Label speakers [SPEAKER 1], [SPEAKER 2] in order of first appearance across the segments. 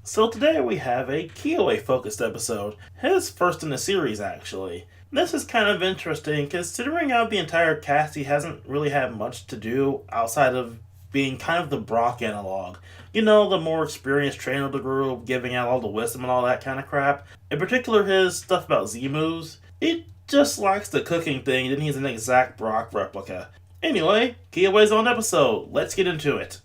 [SPEAKER 1] So today we have a Kiwae focused episode, his first in the series actually. This is kind of interesting considering how the entire cast he hasn't really had much to do outside of being kind of the Brock analog. You know, the more experienced trainer of the group, giving out all the wisdom and all that kind of crap. In particular, his stuff about Z moves. It just lacks the cooking thing, then he's an exact Brock replica. Anyway, Kiwae's own episode. Let's get into it.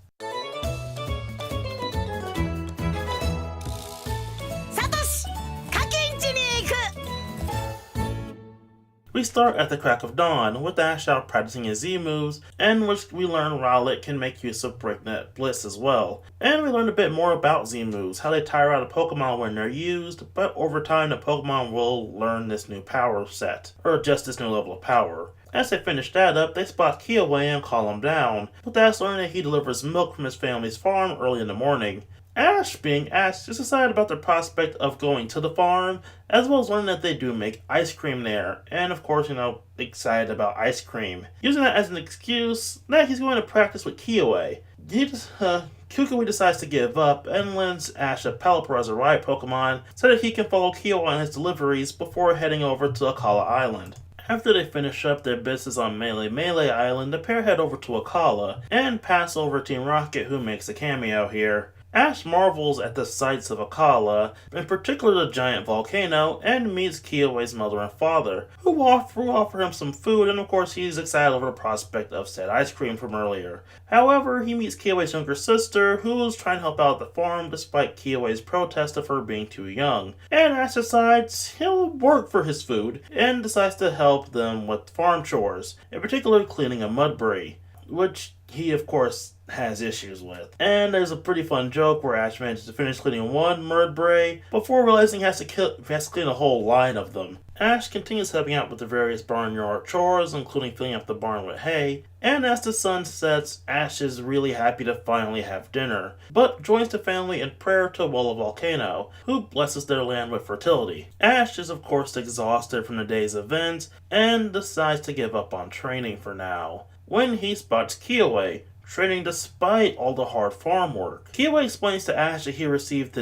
[SPEAKER 1] We start at the crack of dawn, with Ash out practicing his Z moves, and which we learn Rowlet can make use of Breakneck Blitz as well. And we learn a bit more about Z moves, how they tire out a Pokemon when they're used, but over time the Pokemon will learn this new power set, or just this new level of power. As they finish that up, they spot Kiwae and call him down, with Ash learning that he delivers milk from his family's farm early in the morning. Ash, being Ash, is excited about the prospect of going to the farm, as well as learning that they do make ice cream there, and of course, excited about ice cream. Using that as an excuse, that he's going to practice with Kiwae. Kukui decides to give up and lends Ash a Pelipper as a ride Pokemon so that he can follow Kiwae on his deliveries before heading over to Akala Island. After they finish up their business on Melee Island, the pair head over to Akala and pass over Team Rocket, who makes a cameo here. Ash marvels at the sights of Akala, in particular the giant volcano, and meets Kiwae's mother and father, who offer him some food, and of course he's excited over the prospect of said ice cream from earlier. However, he meets Kiwae's younger sister, who is trying to help out at the farm despite Kiwae's protest of her being too young. And Ash decides he'll work for his food, and decides to help them with farm chores, in particular cleaning a Mudbray, which he of course has issues with. And there's a pretty fun joke where Ash manages to finish cleaning one Mudbray before realizing he has to clean a whole line of them. Ash continues helping out with the various barnyard chores, including filling up the barn with hay, and as the sun sets, Ash is really happy to finally have dinner, but joins the family in prayer to Walla Volcano, who blesses their land with fertility. Ash is of course exhausted from the day's events, and decides to give up on training for now, when he spots Kiwae, training despite all the hard farm work. Kiwae explains to Ash that how he received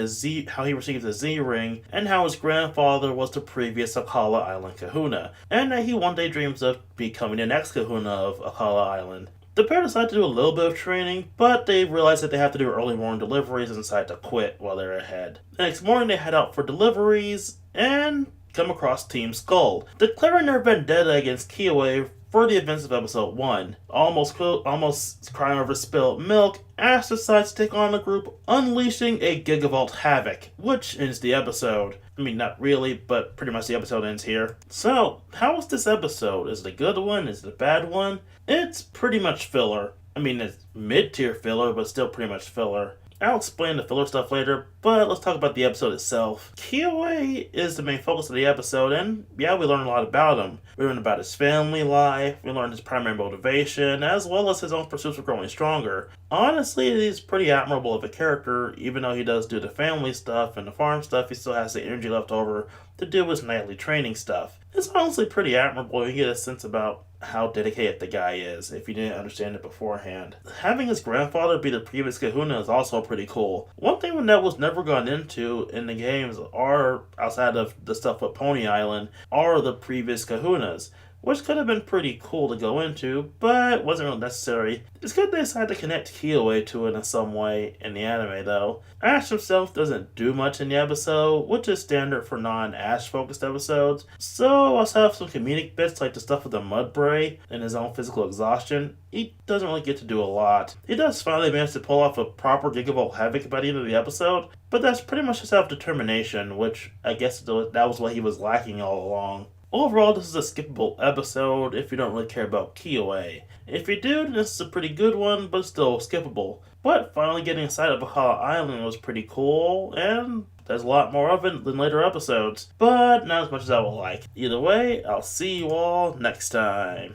[SPEAKER 1] the Z ring, and how his grandfather was the previous Akala Island Kahuna, and that he one day dreams of becoming the next Kahuna of Akala Island. The pair decide to do a little bit of training, but they realize that they have to do early morning deliveries and decide to quit while they're ahead. The next morning they head out for deliveries, and come across Team Skull, declaring their vendetta against Kiwae for the events of episode 1. Almost crying over spilled milk, Ash decides to take on the group, unleashing a Gigavolt Havoc, which ends the episode. I mean, not really, but pretty much the episode ends here. So, how was this episode? Is it a good one? Is it a bad one? It's pretty much filler. I mean, it's mid-tier filler, but still pretty much filler. I'll explain the filler stuff later, but let's talk about the episode itself. Kiwae is the main focus of the episode, and yeah, we learn a lot about him. We learn about his family life, we learn his primary motivation, as well as his own pursuits of growing stronger. Honestly, he's pretty admirable of a character. Even though he does do the family stuff and the farm stuff, he still has the energy left over to do his nightly training stuff. It's honestly pretty admirable. You get a sense about how dedicated the guy is, if you didn't understand it beforehand. Having his grandfather be the previous Kahuna is also pretty cool. One thing that was never gone into in the games, are outside of the stuff with Pony Island, are the previous Kahunas, which could have been pretty cool to go into, but wasn't really necessary. It's good they decided to connect Kiwae to it in some way in the anime, though. Ash himself doesn't do much in the episode, which is standard for non-Ash focused episodes, so also have some comedic bits like the stuff with the Mudbray and his own physical exhaustion. He doesn't really get to do a lot. He does finally manage to pull off a proper Gigavolt Havoc by the end of the episode, but that's pretty much his self-determination, which I guess that was what he was lacking all along. Overall, this is a skippable episode if you don't really care about Kiwae. If you do, then this is a pretty good one, but still skippable. But finally getting inside of Akala Island was pretty cool, and there's a lot more of it than later episodes, but not as much as I would like. Either way, I'll see you all next time.